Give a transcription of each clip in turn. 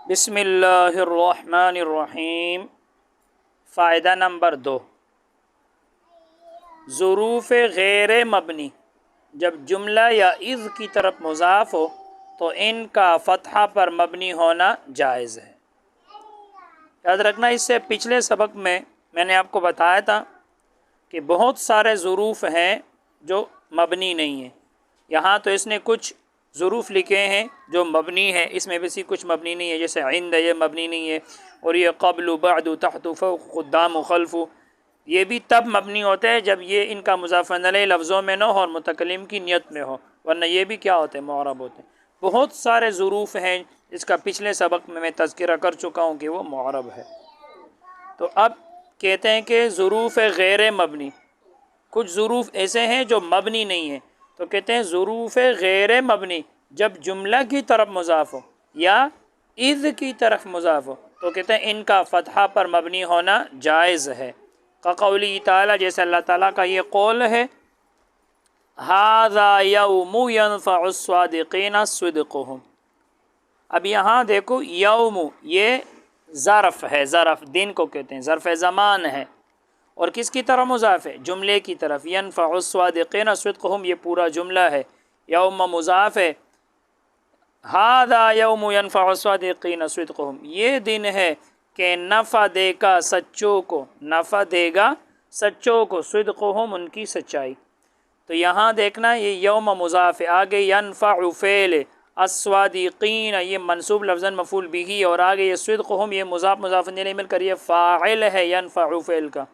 بسم اللہ الرحمن الرحیم۔ فائدہ نمبر 2، ظروف غیر مبنی جب جملہ یا اذ کی طرف مضاف ہو تو ان کا فتحہ پر مبنی ہونا جائز ہے۔ یاد رکھنا، اس سے پچھلے سبق میں نے آپ کو بتایا تھا کہ بہت سارے ظروف ہیں جو مبنی نہیں ہیں۔ یہاں تو اس نے کچھ ظروف لکھے ہیں جو مبنی ہے، اس میں بھی کچھ مبنی نہیں ہے، جیسے عند یہ مبنی نہیں ہے، اور یہ قبل، بعد، تحت، فوق، قدام، خلف، یہ بھی تب مبنی ہوتے ہیں جب یہ ان کا مضاف الیہ لفظوں میں نہ ہو اور متکلم کی نیت میں ہو، ورنہ یہ بھی کیا ہوتے ہیں؟ معرب ہوتے ہیں۔ بہت سارے ظروف ہیں جس کا پچھلے سبق میں تذکرہ کر چکا ہوں کہ وہ معرب ہے۔ تو اب کہتے ہیں کہ ظروف غیر مبنی، کچھ ظروف ایسے ہیں جو مبنی نہیں ہیں، تو کہتے ہیں ظروف غیر مبنی جب جملہ کی طرف مضاف ہو یا اذ کی طرف مضاف ہو تو کہتے ہیں ان کا فتحہ پر مبنی ہونا جائز ہے۔ قولی تعالیٰ، جیسے اللہ تعالیٰ کا یہ قول ہے، ھذا یوم ینفع الصادقین صدقہم۔ اب یہاں دیکھو، یوم یہ ظرف ہے، ظرف دن کو کہتے ہیں، ظرف زمان ہے، اور کس کی طرف مضاف ہے؟ جملے کی طرف۔ ینفع الصادقین صدقہم یہ پورا جملہ ہے، یوم مضاف ہے، ھذا یوم ینفع الصادقین صدقہم یہ دن ہے کہ نفع دے گا سچوں کو، نفع دے گا سچوں کو، صدقہم ان کی سچائی۔ تو یہاں دیکھنا، یہ یوم مضاف ہے، آگے ینفع فعل، الصادقین یہ منصوب لفظاً مفعول بھی، اور آگے یہ صدقہم یہ مضاف مضاف الیہ مل کر یہ فاعل ہے ینفع فعل کا۔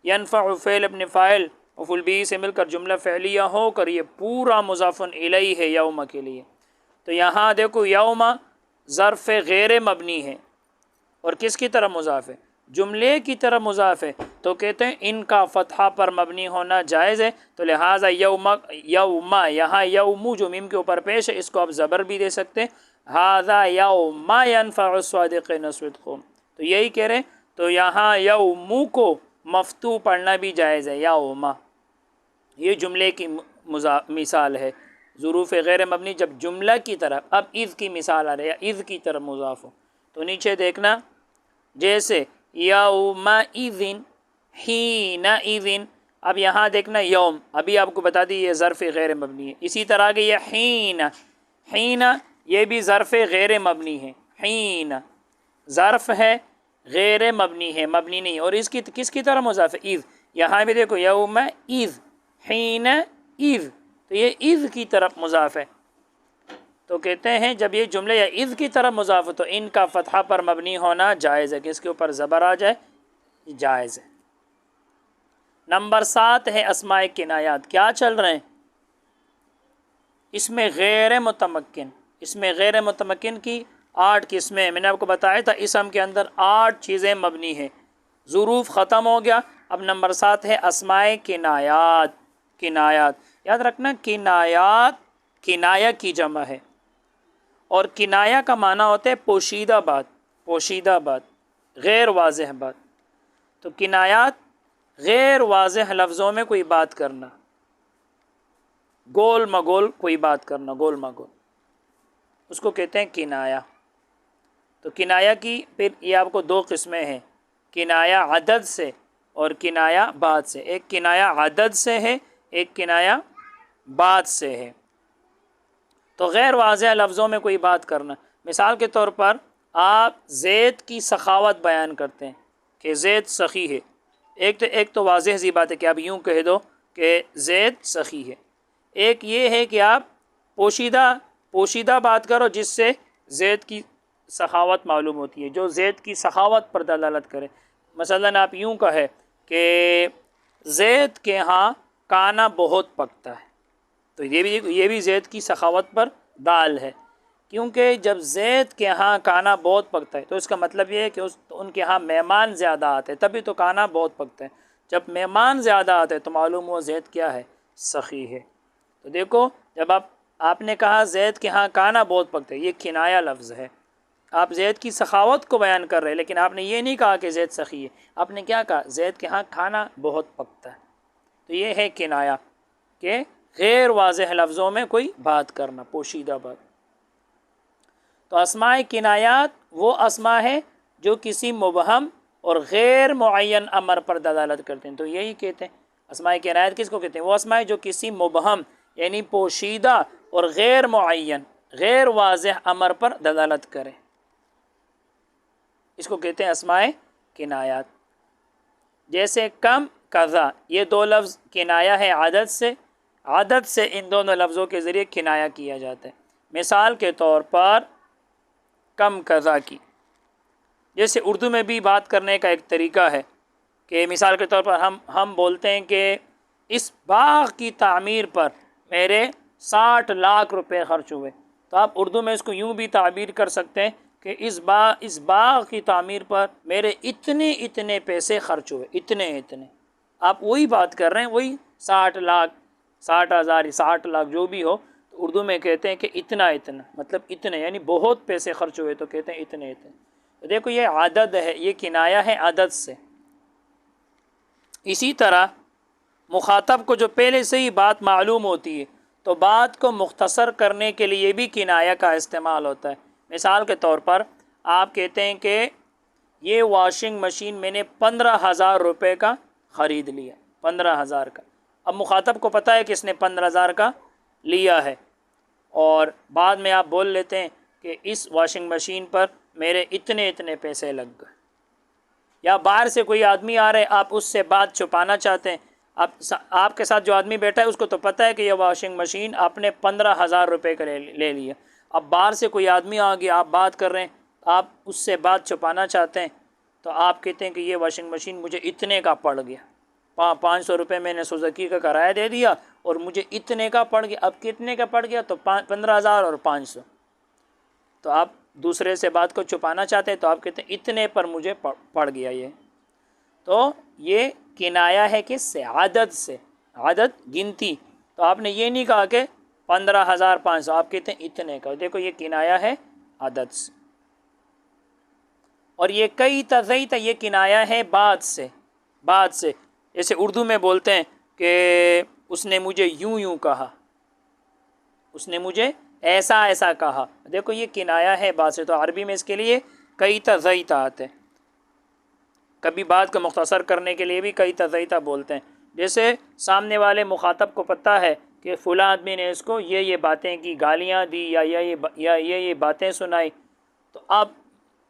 ینفع فعل ابن فاعل مفعول بھی سے مل کر جملہ فعلیہ ہو کر یہ پورا مضاف الیہ ہے یوم کے لیے۔ تو یہاں دیکھو، یوم ظرف غیر مبنی ہے اور کس کی طرف مضاف ہے؟ جملے کی طرف مضاف ہے، تو کہتے ہیں ان کا فتحہ پر مبنی ہونا جائز ہے۔ تو لہٰذا یوم یہاں یوم جو میم کے اوپر پیش ہے، اس کو آپ زبر بھی دے سکتے ہیں، ھذا یوم ینفع الصادقین صدقہم، تو یہی کہہ رہے ہیں۔ تو یہاں یوم کو مفتوح پڑھنا بھی جائز ہے، یوم، یہ جملے کی مثال ہے، ظروف غیر مبنی جب جملہ کی طرف۔ اب اذ کی مثال آ رہی ہے، اذ کی طرف مضاف ہو تو نیچے دیکھنا، جیسے یومئذ، حینئذ، اب یہاں دیکھنا یوم، ابھی آپ کو بتا دی یہ ظرف غیر مبنی ہے، اسی طرح کہ یہ حین، حین یہ بھی ظرف غیر مبنی ہے، حین ظرف ہے غیر مبنی ہے، مبنی نہیں، اور اس کی کس کی طرح مضاف ہے؟ اذ، یہاں بھی دیکھو یومئذ، حینئذ، تو یہ اذ کی طرف مضاف ہے۔ تو کہتے ہیں جب یہ جملے یا اذ کی طرف مضاف ہو تو ان کا فتحہ پر مبنی ہونا جائز ہے، کہ اس کے اوپر زبر آ جائے، جائز ہے۔ نمبر 7 ہے اسماء کنایات۔ کیا چل رہے ہیں؟ اس میں غیر متمکن، اس میں غیر متمکن کی 8 قسمیں، میں نے آپ کو بتایا تھا اسم کے اندر 8 چیزیں مبنی ہیں۔ ظروف ختم ہو گیا، اب نمبر 7 ہے اسماء کنایات۔ کنایات یاد رکھنا، کنایات کنایہ کی جمع ہے، اور کنایہ کا معنی ہوتا ہے پوشیدہ بات، پوشیدہ بات، غیر واضح بات۔ تو کنایات غیر واضح لفظوں میں کوئی بات کرنا، گول مگول کوئی بات کرنا، گول مگول، اس کو کہتے ہیں کنایہ۔ تو کنایہ کی پھر یہ آپ کو 2 قسمیں ہیں، کنایہ عدد سے اور کنایہ بات سے۔ ایک کنایہ عدد سے ہے، ایک کنایہ بات سے ہے۔ تو غیر واضح لفظوں میں کوئی بات کرنا، مثال کے طور پر آپ زید کی سخاوت بیان کرتے ہیں کہ زید سخی ہے، ایک تو واضح سی بات ہے کہ آپ یوں کہہ دو کہ زید سخی ہے۔ ایک یہ ہے کہ آپ پوشیدہ بات کرو جس سے زید کی سخاوت معلوم ہوتی ہے، جو زید کی سخاوت پر دلالت کرے۔ مثلا آپ یوں کہے کہ زید کے ہاں کانا بہت پکتا ہے، تو یہ بھی زید کی سخاوت پر دال ہے، کیونکہ جب زید کے ہاں کھانا بہت پکتا ہے تو اس کا مطلب یہ ہے کہ ان کے ہاں مہمان زیادہ آتے ہیں، تبھی تو کھانا بہت پکتا ہے۔ جب مہمان زیادہ آتے ہیں تو معلوم ہوا زید کیا ہے؟ سخی ہے۔ تو دیکھو، جب آپ نے کہا زید کے ہاں کھانا بہت پکتا ہے، یہ کنایہ لفظ ہے، آپ زید کی سخاوت کو بیان کر رہے ہیں، لیکن آپ نے یہ نہیں کہا کہ زید سخی ہے، آپ نے کیا کہا؟ زید کے ہاں کھانا بہت پکتا ہے۔ تو یہ ہے کنایہ، کہ غیر واضح لفظوں میں کوئی بات کرنا، پوشیدہ بات۔ تو اسماء کنایات وہ اسماء ہے جو کسی مبہم اور غیر معین امر پر دلالت کرتے ہیں. تو یہی کہتے ہیں اسماء کنایات کس کو کہتے ہیں؟ وہ اسماء جو کسی مبہم یعنی پوشیدہ اور غیر معین غیر واضح امر پر دلالت کرے، اس کو کہتے ہیں اسماء کنایات. جیسے کم کذا، یہ دو لفظ کنایہ ہے عدد سے. عدد سے ان دونوں لفظوں کے ذریعے کنایہ کیا جاتا ہے. مثال کے طور پر کم کذا کی، جیسے اردو میں بھی بات کرنے کا ایک طریقہ ہے کہ مثال کے طور پر ہم بولتے ہیں کہ اس باغ کی تعمیر پر میرے 60 لاکھ روپے خرچ ہوئے. تو آپ اردو میں اس کو یوں بھی تعبیر کر سکتے ہیں کہ اس باغ کی تعمیر پر میرے اتنے پیسے خرچ ہوئے، اتنے. آپ وہی بات کر رہے ہیں، وہی 60 لاکھ 60,000 60 لاکھ جو بھی ہو، تو اردو میں کہتے ہیں کہ اتنا مطلب اتنے، یعنی بہت پیسے خرچ ہوئے تو کہتے ہیں اتنے. تو دیکھو یہ عدد ہے، یہ کنایہ ہے عدد سے. اسی طرح مخاطب کو جو پہلے سے ہی بات معلوم ہوتی ہے تو بات کو مختصر کرنے کے لیے بھی کنایہ کا استعمال ہوتا ہے. مثال کے طور پر آپ کہتے ہیں کہ یہ واشنگ مشین میں نے 15,000 روپے کا خرید لیا، 15,000 کا. اب مخاطب کو پتہ ہے کہ اس نے 15,000 کا لیا ہے، اور بعد میں آپ بول لیتے ہیں کہ اس واشنگ مشین پر میرے اتنے پیسے لگ گئے. یا باہر سے کوئی آدمی آ رہے، آپ اس سے بات چھپانا چاہتے ہیں. آپ کے ساتھ جو آدمی بیٹھا ہے اس کو تو پتہ ہے کہ یہ واشنگ مشین آپ نے 15,000 روپے کا لے لیا. اب باہر سے کوئی آدمی آ گیا، آپ بات کر رہے ہیں، آپ اس سے بات چھپانا چاہتے ہیں، تو آپ کہتے ہیں کہ یہ واشنگ مشین مجھے اتنے کا پڑ گیا، 500 روپے میں نے سوزوکی کا کرایہ دے دیا اور مجھے اتنے کا پڑ گیا. اب کتنے کا پڑ گیا؟ تو 15,000 اور 500. تو آپ دوسرے سے بات کو چھپانا چاہتے ہیں تو آپ کہتے ہیں اتنے پر مجھے پڑ گیا یہ. تو یہ کنایہ ہے کس سے؟ عدد سے، عدد گنتی. تو آپ نے یہ نہیں کہا کہ 15,500، آپ کہتے ہیں اتنے کا. دیکھو یہ کنایہ ہے عدد سے. اور یہ کئی تزیت، یہ کنایہ ہے بعد سے. جیسے اردو میں بولتے ہیں کہ اس نے مجھے یوں کہا، اس نے مجھے ایسا کہا. دیکھو یہ کنایہ ہے بعد سے. تو عربی میں اس کے لیے کئی تزیت آتے ہیں. کبھی بات کو مختصر کرنے کے لیے بھی کئی تزیت بولتے ہیں. جیسے سامنے والے مخاطب کو پتہ ہے کہ فلاں آدمی نے اس کو یہ باتیں کی، گالیاں دی یا یہ باتیں سنائی، تو آپ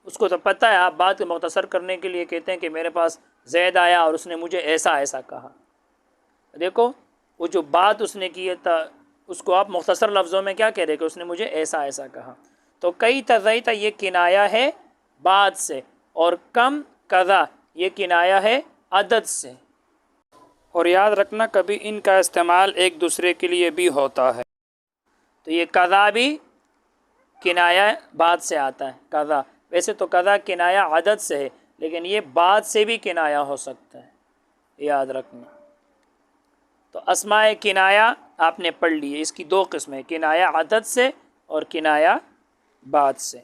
اس کو تو پتہ ہے، آپ بات کو مختصر کرنے کے لیے کہتے ہیں کہ میرے پاس زید آیا اور اس نے مجھے ایسا کہا. دیکھو وہ جو بات اس نے کی تھا اس کو آپ مختصر لفظوں میں کیا کہہ رہے کہ اس نے مجھے ایسا کہا. تو کئی تزیت یہ کنایہ ہے بعد سے. اور کم کذا یہ کنایہ ہے عدد سے. اور یاد رکھنا کبھی ان کا استعمال ایک دوسرے کے لیے بھی ہوتا ہے. تو یہ کذا بھی کنایہ بعد سے آتا ہے. کذا ویسے تو کذا کنایہ عدد سے ہے، لیکن یہ بعد سے بھی کنایہ ہو سکتا ہے، یاد رکھنا. تو اسماء کنایہ آپ نے پڑھ لی ہے. اس کی 2 قسمیں، کنایہ عدد سے اور کنایہ بعد سے.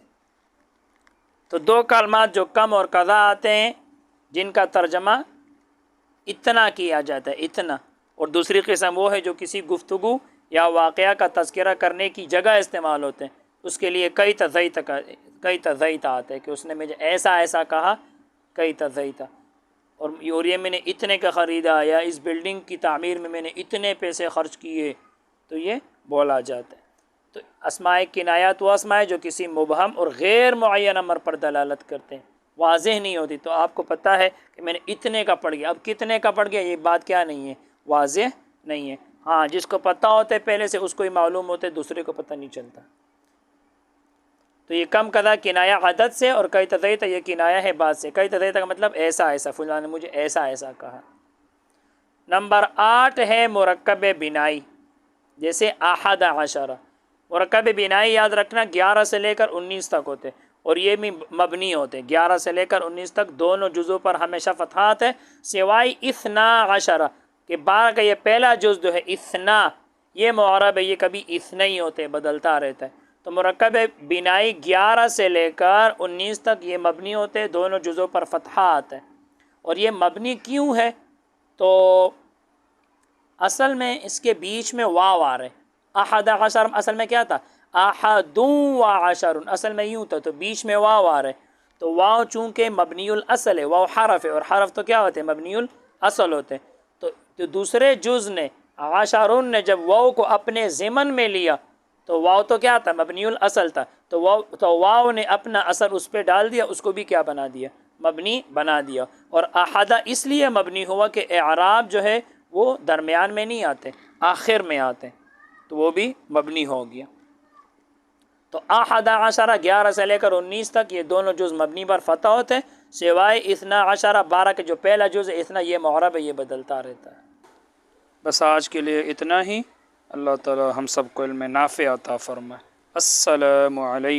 تو 2 کلمات جو کم اور کذا آتے ہیں جن کا ترجمہ اتنا کیا جاتا ہے، اتنا. اور دوسری قسم وہ ہے جو کسی گفتگو یا واقعہ کا تذکرہ کرنے کی جگہ استعمال ہوتے ہیں. اس کے لیے کئی تزیت آتے ہیں کہ اس نے مجھے ایسا کہا، کئی تزیت. اور یہ میں نے اتنے کا خریدا، یا اس بلڈنگ کی تعمیر میں نے اتنے پیسے خرچ کیے، تو یہ بولا جاتا ہے. تو اسماء کنایات وہ اسماء جو کسی مبہم اور غیر معین امر پر دلالت کرتے ہیں، واضح نہیں ہوتی. تو آپ کو پتہ ہے کہ میں نے اتنے کا پڑھ گیا، اب کتنے کا پڑھ گیا یہ بات کیا نہیں ہے، واضح نہیں ہے. ہاں جس کو پتہ ہوتا ہے پہلے سے اس کو ہی معلوم ہوتا ہے، دوسرے کو پتہ نہیں چلتا. تو یہ کم کذا کنایہ عدد سے، اور کئی تزیت یہ کنایہ ہے بعد سے. کئی تزیت کا مطلب ایسا فلاں نے مجھے ایسا کہا. نمبر 8 ہے مرکب بنائی. جیسے 11، مرکب بنائی یاد رکھنا 11 سے لے کر 19 تک ہوتے، اور یہ بھی مبنی ہوتے. 11 سے لے کر 19 تک دونوں جزوں پر ہمیشہ فتحات ہے، سوائے 12 کہ بارہ کا یہ پہلا جز جو ہے اثنا، یہ معرب ہے، یہ کبھی اثنی ہی ہوتے، بدلتا رہتا ہے. تو مرکب بنائی 11 سے لے کر 19 تک یہ مبنی ہوتے، دونوں جزوں پر فتحات ہے. اور یہ مبنی کیوں ہے؟ تو اصل میں اس کے بیچ میں واو آ رہے. 11 اصل میں کیا تھا؟ احد و عشر، اصل میں یوں تھا تو بیچ میں واو آ رہا ہے، تو واو چونکہ مبنی الاصل ہے، واو حرف ہے، اور حرف تو کیا ہوتے ہیں؟ مبنی الاصل ہوتے ہیں۔ تو دوسرے جز نے عشرون نے جب واو کو اپنے ضمن میں لیا تو واو تو کیا تھا؟ مبنی الاصل تھا، تو واو نے اپنا اثر اس پہ ڈال دیا، اس کو بھی کیا بنا دیا؟ مبنی بنا دیا۔ اور احدہ اس لیے مبنی ہوا کہ اعراب جو ہے وہ درمیان میں نہیں آتے، آخر میں آتے، تو وہ بھی مبنی ہو گیا۔ تو احد عشرہ 11 سے لے کر 19 تک یہ دونوں جز مبنی پر فتح ہوتے ہیں، سوائے اثنا عشرہ 12 کے جو پہلا جز ہے اثنا، یہ معرب ہے، یہ بدلتا رہتا ہے۔ بس آج کے لیے اتنا ہی۔ اللہ تعالی ہم سب کو علم نافع عطا فرمائے۔ السلام علیکم۔